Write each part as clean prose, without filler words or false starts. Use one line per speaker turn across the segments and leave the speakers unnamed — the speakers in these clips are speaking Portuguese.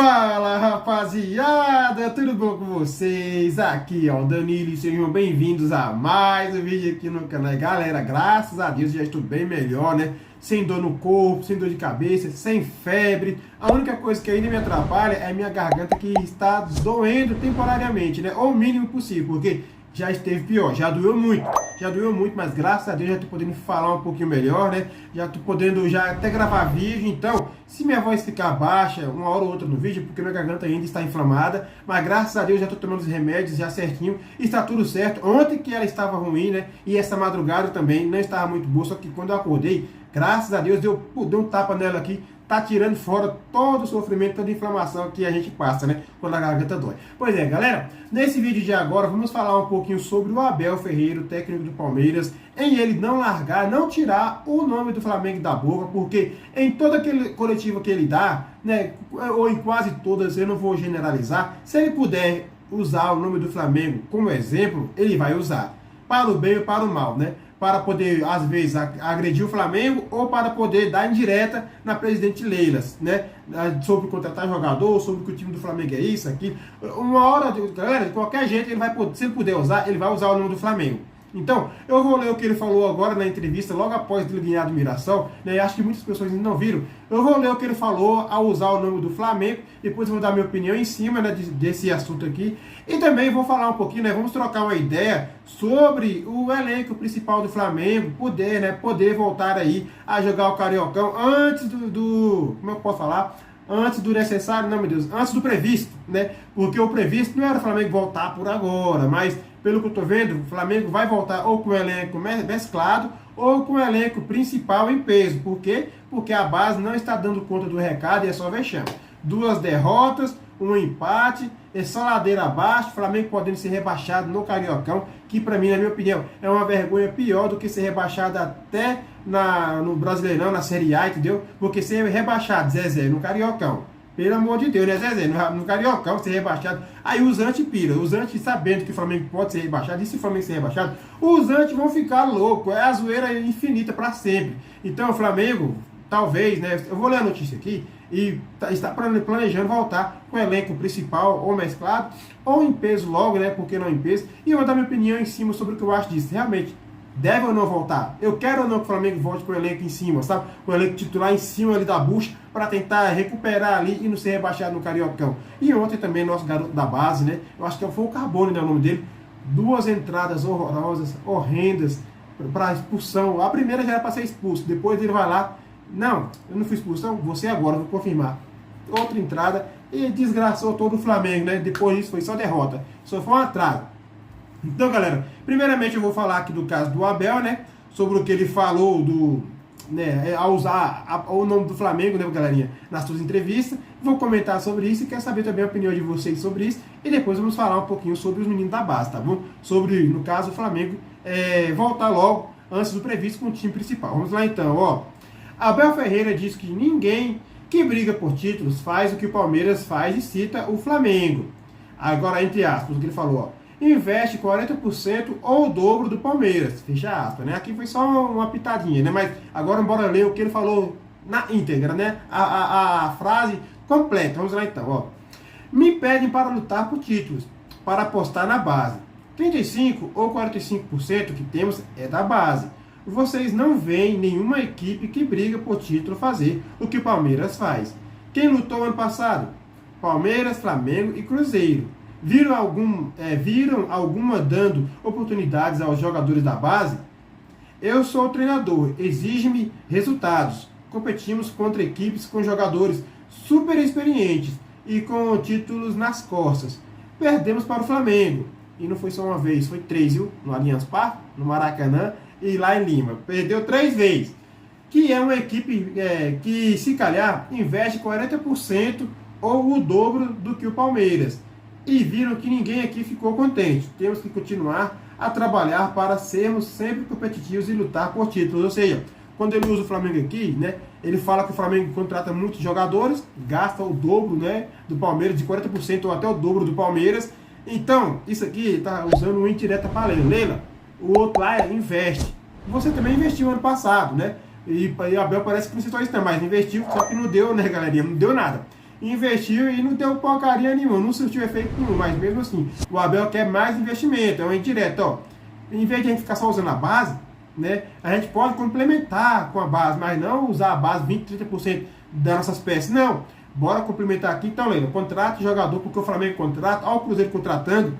Fala, rapaziada, tudo bom com vocês? Aqui é o Danilo e sejam bem-vindos a mais um vídeo aqui no canal. Galera, graças a Deus já estou bem melhor, né? Sem dor no corpo, sem dor de cabeça, sem febre. A única coisa que ainda me atrapalha é a minha garganta, que está doendo temporariamente, né? Ou o mínimo possível, porque já esteve pior, já doeu muito, mas graças a Deus já estou podendo falar um pouquinho melhor, né? Já estou podendo já até gravar vídeo. Então, se minha voz ficar baixa uma hora ou outra no vídeo, porque minha garganta ainda está inflamada, mas graças a Deus já estou tomando os remédios já certinho, está tudo certo. Ontem que ela estava ruim, né? E essa madrugada também não estava muito boa, só que quando eu acordei, graças a Deus, deu um tapa nela aqui, tá tirando fora todo o sofrimento, toda a inflamação que a gente passa, né? Quando a garganta dói. Pois é, galera, nesse vídeo de agora, vamos falar um pouquinho sobre o Abel Ferreira, o técnico do Palmeiras, em ele não largar, não tirar o nome do Flamengo da boca, porque em toda aquele coletivo que ele dá, né? Ou em quase todas, eu não vou generalizar, se ele puder usar o nome do Flamengo como exemplo, ele vai usar. Para o bem ou para o mal, né? Para poder, às vezes, agredir o Flamengo ou para poder dar indireta na presidente Leilas, né? Sobre contratar jogador, sobre que o time do Flamengo é isso, aqui. Uma hora, galera, de qualquer jeito, ele vai poder, se ele puder usar, ele vai usar o nome do Flamengo. Então, eu vou ler o que ele falou agora na entrevista, logo após ele ganhar do Mirassol, né? Acho que muitas pessoas ainda não viram. Eu vou ler o que ele falou ao usar o nome do Flamengo, depois eu vou dar minha opinião em cima, né, desse assunto aqui. E também vou falar um pouquinho, né, vamos trocar uma ideia sobre o elenco principal do Flamengo, poder voltar aí a jogar o Cariocão antes como eu posso falar? Antes do necessário, não, meu Deus, antes do previsto, né? Porque o previsto não era o Flamengo voltar por agora, mas pelo que eu tô vendo, o Flamengo vai voltar ou com o elenco mesclado ou com o elenco principal em peso. Por quê? Porque a base não está dando conta do recado e é só vexame. 2 derrotas, um empate, é só ladeira abaixo, o Flamengo podendo ser rebaixado no Cariocão, que para mim, na minha opinião, é uma vergonha pior do que ser rebaixado até no Brasileirão, na Série A, entendeu? Porque ser rebaixado, Zezé, no Cariocão, pelo amor de Deus, né, Zezé? No Cariocão, ser rebaixado, aí os anti pira, os anti sabendo que o Flamengo pode ser rebaixado, e se o Flamengo ser rebaixado, os anti vão ficar loucos, é a zoeira infinita para sempre. Então o Flamengo, talvez, né, eu vou ler a notícia aqui, e está planejando voltar com o elenco principal ou mesclado, ou em peso logo, né, porque não em peso, e eu vou dar minha opinião em cima sobre o que eu acho disso. Realmente, deve ou não voltar? Eu quero ou não que o Flamengo volte com o elenco em cima, sabe? Com o elenco titular em cima ali da bucha, para tentar recuperar ali e não ser rebaixado no Cariocão. E ontem também, nosso garoto da base, né, eu acho que foi o Carbone, né, o nome dele, 2 entradas horrorosas, horrendas, para expulsão. A primeira já era para ser expulso, depois ele vai lá, não, eu não fui expulso, então você agora, vou confirmar. Outra entrada e desgraçou todo o Flamengo, né? Depois disso foi só derrota, só foi um atraso. Então, galera, primeiramente eu vou falar aqui do caso do Abel, né? Sobre o que ele falou ao usar o nome do Flamengo, né, galerinha? Nas suas entrevistas. Vou comentar sobre isso e quero saber também a opinião de vocês sobre isso. E depois vamos falar um pouquinho sobre os meninos da base, tá bom? Sobre, no caso, o Flamengo voltar logo antes do previsto com o time principal. Vamos lá então, ó. Abel Ferreira diz que ninguém que briga por títulos faz o que o Palmeiras faz e cita o Flamengo. Agora, entre aspas, o que ele falou, ó, investe 40% ou o dobro do Palmeiras. Fecha aspas, né? Aqui foi só uma pitadinha, né? Mas agora bora ler o que ele falou na íntegra, né? A frase completa. Vamos lá então, ó. Me pedem para lutar por títulos, para apostar na base. 35% ou 45% que temos é da base. Vocês não veem nenhuma equipe que briga por título fazer o que o Palmeiras faz. Quem lutou ano passado? Palmeiras, Flamengo e Cruzeiro. Viram alguma dando oportunidades aos jogadores da base? Eu sou o treinador, exige-me resultados. Competimos contra equipes com jogadores super experientes e com títulos nas costas. Perdemos para o Flamengo. E não foi só uma vez, foi 3, viu? No Allianz Parque, no Maracanã e lá em Lima. Perdeu 3 vezes. Que é uma equipe que, se calhar, investe 40% ou o dobro do que o Palmeiras. E viram que ninguém aqui ficou contente. Temos que continuar a trabalhar para sermos sempre competitivos e lutar por títulos. Ou seja, quando ele usa o Flamengo aqui, né, ele fala que o Flamengo contrata muitos jogadores, gasta o dobro, né, do Palmeiras, de 40% ou até o dobro do Palmeiras. Então, isso aqui está usando uma indireta para Leila. O outro lá investe. Você também investiu ano passado, né? E a Abel parece que não citou isso também, mas investiu, só que não deu, né, galerinha? Não deu nada. investiu e não deu porcaria nenhuma, não surtiu efeito nenhum, mas mesmo assim, o Abel quer mais investimento, é um indireto, ó. Em vez de a gente ficar só usando a base, né, a gente pode complementar com a base, mas não usar a base 20, 30% das nossas peças, não. Bora complementar aqui, então, Leila, contrata jogador, porque o Flamengo contrata, ó o Cruzeiro contratando,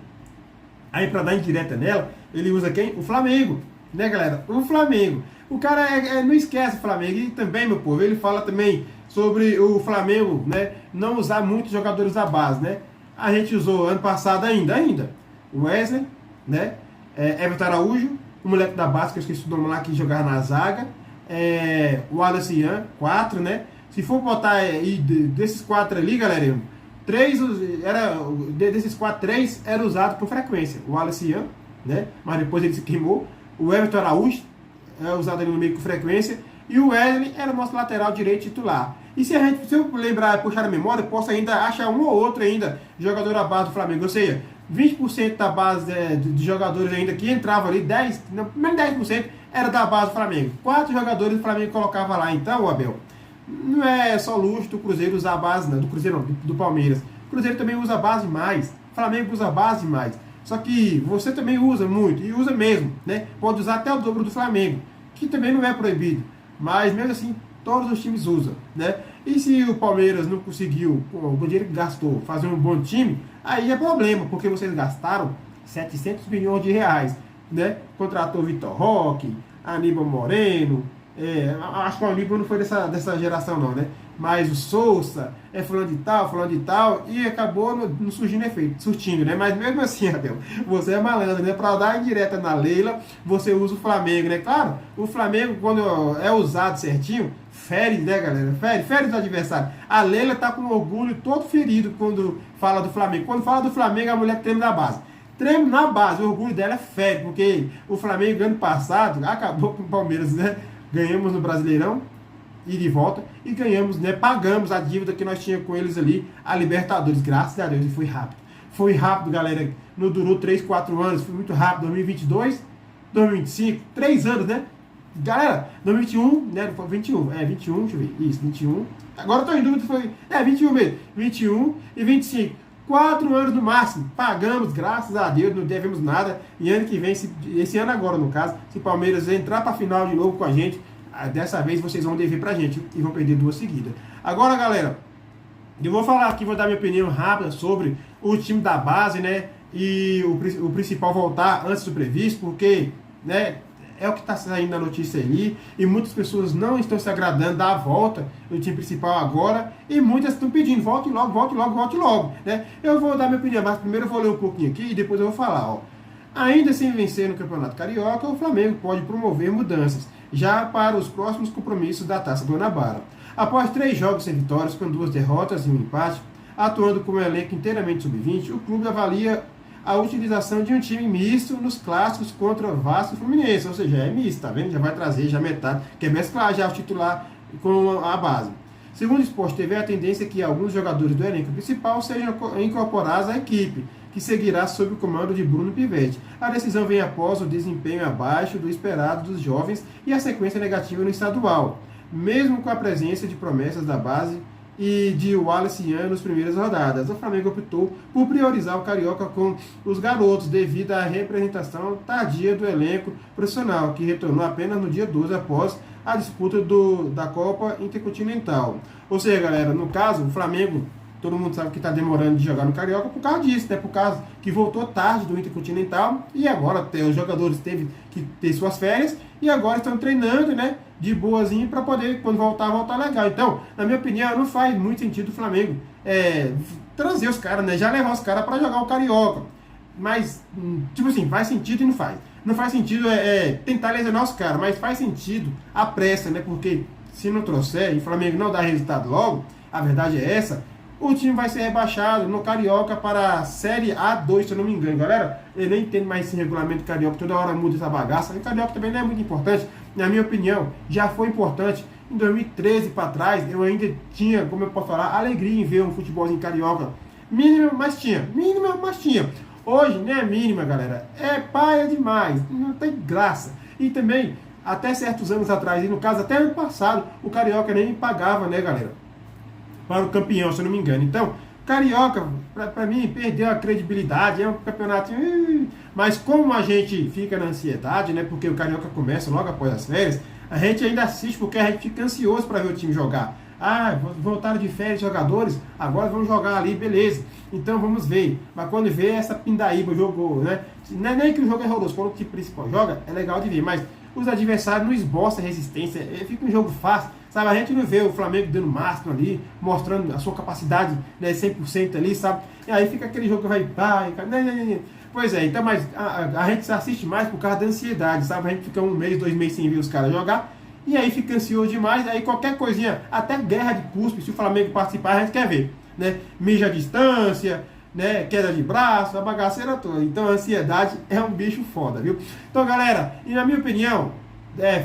aí para dar indireta nela, ele usa quem? O Flamengo, né, galera? O Flamengo. O cara não esquece o Flamengo. E também, meu povo, ele fala também sobre o Flamengo, né, não usar muitos jogadores da base, né? A gente usou ano passado ainda. O Wesley, né? Everton Araújo, o moleque da base, que eu esqueci o nome lá, que jogava na zaga. O Wallace Ian, 4, né? Se for botar aí desses 4 ali, galera, desses 4, 3 era usado com frequência. O Wallace Ian, né? Mas depois ele se queimou. O Everton Araújo é usado ali no meio com frequência. E o Wesley era o nosso lateral direito titular. E se eu lembrar, puxar a memória, eu posso ainda achar um ou outro ainda jogador da base do Flamengo. Ou seja, 20% da base de jogadores ainda que entrava ali, menos 10% era da base do Flamengo. 4 jogadores do Flamengo colocava lá. Então, Abel, não é só luxo do Cruzeiro usar a base, não, do Cruzeiro não, do Palmeiras. O Cruzeiro também usa a base mais. O Flamengo usa a base mais. Só que você também usa muito, e usa mesmo, né? Pode usar até o dobro do Flamengo, que também não é proibido. Mas mesmo assim, todos os times usam, né? E se o Palmeiras não conseguiu, com o dinheiro que gastou, fazer um bom time, aí é problema, porque vocês gastaram 700 milhões de reais, né? Contratou Vitor Roque, Aníbal Moreno, acho que o Aníbal não foi dessa geração não, né? Mas o Souza, fulano de tal, e acabou não surgindo efeito, surtindo, né? Mas mesmo assim, Abel, você é malandro, né? Para dar indireta na Leila, você usa o Flamengo, né? Claro, o Flamengo, quando é usado certinho, fere, né, galera? Fere do adversário. A Leila tá com orgulho todo ferido quando fala do Flamengo. Quando fala do Flamengo, a mulher treme na base. Treme na base, o orgulho dela é fere, porque o Flamengo, ano passado, acabou com o Palmeiras, né? Ganhamos no Brasileirão, e de volta, e ganhamos, né? Pagamos a dívida que nós tínhamos com eles ali, a Libertadores, graças a Deus, e foi rápido. Foi rápido, galera. Não durou 3, 4 anos, foi muito rápido. 2022, 2025, 3 anos, né? Galera, 2021, né? 21, 21, deixa eu ver. Isso, 21. Agora eu tô em dúvida, foi. 21 mesmo. 21 e 25. 4 anos no máximo. Pagamos, graças a Deus, não devemos nada. E ano que vem, esse ano agora, no caso, se o Palmeiras entrar pra final de novo com a gente, dessa vez vocês vão dever pra gente e vão perder 2 seguidas. Agora, galera, eu vou falar aqui, vou dar minha opinião rápida sobre o time da base, né? E o principal voltar antes do previsto, porque, né? É o que está saindo na notícia aí, e muitas pessoas não estão se agradando da volta do time principal agora, e muitas estão pedindo, volte logo, né? Eu vou dar minha opinião, mas primeiro eu vou ler um pouquinho aqui e depois eu vou falar, ó. Ainda sem vencer no Campeonato Carioca, o Flamengo pode promover mudanças, já para os próximos compromissos da Taça Guanabara. Após 3 jogos sem vitórias, com 2 derrotas e um empate, atuando com um elenco inteiramente sub-20, o clube avalia a utilização de um time misto nos clássicos contra Vasco e Fluminense, ou seja, é misto, tá vendo? Já vai trazer já metade, quer mesclar já o titular com a base. Segundo o Sport TV, a tendência é que alguns jogadores do elenco principal sejam incorporados à equipe, que seguirá sob o comando de Bruno Pivetti. A decisão vem após o desempenho abaixo do esperado dos jovens e a sequência negativa no estadual, mesmo com a presença de promessas da base e de Wallace Ian nas primeiras rodadas. O Flamengo optou por priorizar o Carioca com os garotos devido à representação tardia do elenco profissional, que retornou apenas no dia 12 após a disputa da Copa Intercontinental. Ou seja, galera, no caso, o Flamengo, todo mundo sabe que está demorando de jogar no Carioca por causa disso, né? Por causa que voltou tarde do Intercontinental e agora os jogadores teve que ter suas férias e agora estão treinando, né? De boazinho para poder, quando voltar legal. Então, na minha opinião, não faz muito sentido o Flamengo trazer os caras, né? Já levar os caras para jogar o Carioca. Mas, tipo assim, faz sentido e não faz. Não faz sentido tentar lesionar os caras, mas faz sentido a pressa, né? Porque se não trouxer e o Flamengo não dá resultado logo, a verdade é essa, o time vai ser rebaixado no Carioca para a Série A2, se eu não me engano. Galera, eu nem entendo mais esse regulamento Carioca, toda hora muda essa bagaça. O Carioca também não é muito importante, na minha opinião, já foi importante. Em 2013 para trás, eu ainda tinha, como eu posso falar, alegria em ver um futebolzinho Carioca. Mínima, mas tinha. Hoje, nem é mínima, galera. É paia demais, não tem graça. E também, até certos anos atrás, e no caso até ano passado, o Carioca nem pagava, né, galera? para o campeão, se eu não me engano. Então, Carioca, para mim, perdeu a credibilidade, é um campeonato... Mas como a gente fica na ansiedade, né, porque o Carioca começa logo após as férias, a gente ainda assiste porque a gente fica ansioso para ver o time jogar. Ah, voltaram de férias jogadores, agora vamos jogar ali, beleza. Então vamos ver. Mas quando vê essa pindaíba jogou, né? Não é nem que o jogo é horroroso, quando o time principal joga, é legal de ver, mas os adversários não esboçam resistência, fica um jogo fácil. Sabe, a gente não vê o Flamengo dando máximo ali, mostrando a sua capacidade, né, 100% ali, sabe? E aí fica aquele jogo que vai... Pois é, então, mas a gente se assiste mais por causa da ansiedade, sabe? A gente fica 1 mês, 2 meses sem ver os caras jogar, e aí fica ansioso demais, aí qualquer coisinha, até guerra de cuspe, se o Flamengo participar, a gente quer ver, né? Mija a distância, né? Queda de braço, a bagaceira toda. Então a ansiedade é um bicho foda, viu? Então, galera, e na minha opinião,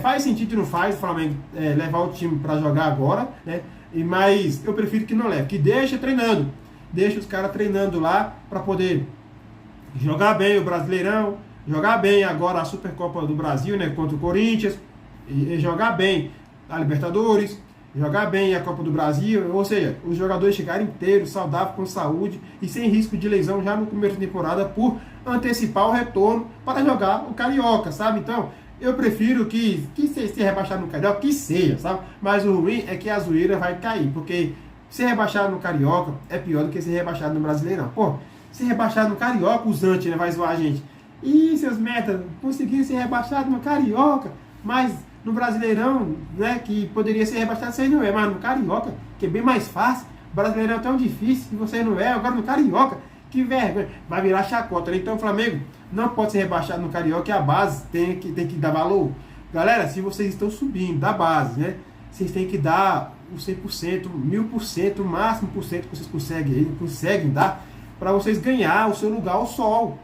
faz sentido e não faz o Flamengo levar o time para jogar agora, né? Mas eu prefiro que não leve, que deixa treinando, deixa os caras treinando lá para poder jogar bem o Brasileirão, jogar bem agora a Supercopa do Brasil, né, contra o Corinthians, e jogar bem a Libertadores, jogar bem a Copa do Brasil, ou seja, os jogadores chegarem inteiros, saudáveis, com saúde e sem risco de lesão já no começo da temporada, por antecipar o retorno para jogar o Carioca, sabe? Então, eu prefiro que se rebaixar no Carioca, que seja, sabe? Mas o ruim é que a zoeira vai cair, porque ser rebaixado no Carioca é pior do que ser rebaixado no Brasileirão. Pô, ser rebaixado no Carioca, os antes, né, vai zoar a gente. Ih, seus metas, conseguiram ser rebaixado no Carioca, mas no Brasileirão, né, que poderia ser rebaixado, vocês não é, mas no Carioca, que é bem mais fácil, o Brasileirão é tão difícil, que vocês não é, agora no Carioca, que vergonha, vai virar chacota, né? Então o Flamengo não pode ser rebaixado no Carioca, e a base tem que dar valor. Galera, se vocês estão subindo da base, né, vocês têm que dar o 100%, 1000%, o máximo por cento que vocês conseguem dar, para vocês ganhar o seu lugar ao sol.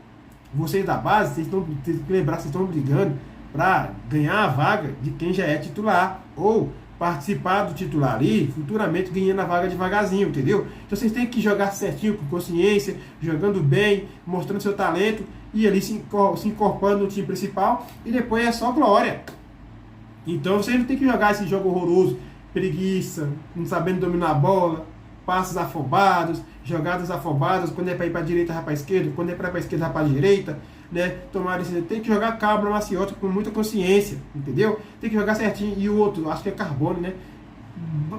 Vocês da base, vocês têm que lembrar que vocês estão brigando para ganhar a vaga de quem já é titular, ou participar do titular ali, futuramente ganhando a vaga devagarzinho, entendeu? Então vocês têm que jogar certinho, com consciência, jogando bem, mostrando seu talento, e ali se incorporando no time principal, e depois é só glória. Então vocês não tem que jogar esse jogo horroroso, preguiça, não sabendo dominar a bola, passos afobados, jogadas afobadas, quando é para ir para a direita, vai para a esquerda, quando é para ir para a esquerda, vai para a direita, né? Tem que jogar cabra maciota com muita consciência, entendeu? Tem que jogar certinho. E o outro, acho que é Carbone, né?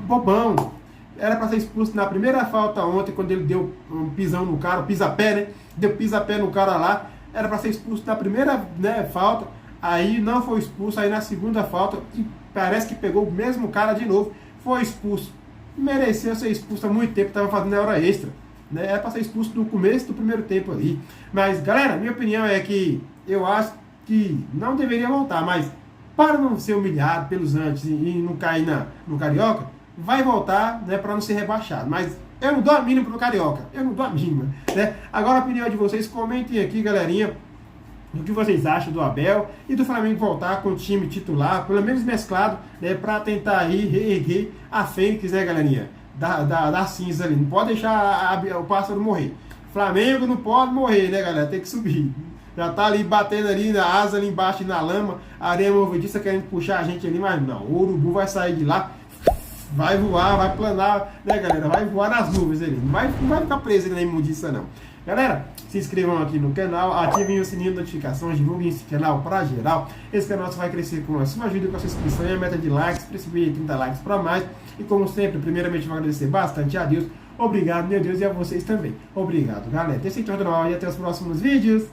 Bobão. Era para ser expulso na primeira falta ontem, quando ele deu um pisão no cara, pisa-pé, né? Deu pisa-pé no cara lá. Era para ser expulso na primeira, né, falta. Aí não foi expulso, aí na segunda falta, e parece que pegou o mesmo cara de novo, foi expulso. Mereceu ser expulso há muito tempo, estava fazendo a hora extra, né? Era para ser expulso no começo do primeiro tempo ali. Mas, galera, minha opinião é que eu acho que não deveria voltar, mas para não ser humilhado pelos antes e não cair no Carioca, vai voltar, né, para não ser rebaixado. Mas eu não dou a mínima pro Carioca, eu não dou a mínima, né? Agora a opinião de vocês, comentem aqui, galerinha, o que vocês acham do Abel e do Flamengo voltar com o time titular, pelo menos mesclado, né, para tentar aí reerguer a Fênix, né, galerinha, da cinza ali. Não pode deixar o pássaro morrer. Flamengo não pode morrer, né, galera? Tem que subir. Já tá ali batendo ali na asa, ali embaixo, na lama, a areia movediça querendo puxar a gente ali, mas não, o urubu vai sair de lá, vai voar, vai planar, né, galera? Vai voar nas nuvens ali, não vai ficar preso ali na imundiça, não. Galera, se inscrevam aqui no canal, ativem o sininho de notificações, divulguem esse canal para geral. Esse canal só vai crescer com a sua ajuda, com a sua inscrição e a meta de likes, para subir 30 likes para mais. E como sempre, primeiramente vou agradecer bastante a Deus. Obrigado, meu Deus, e a vocês também. Obrigado, galera. Esse é o canal e até os próximos vídeos.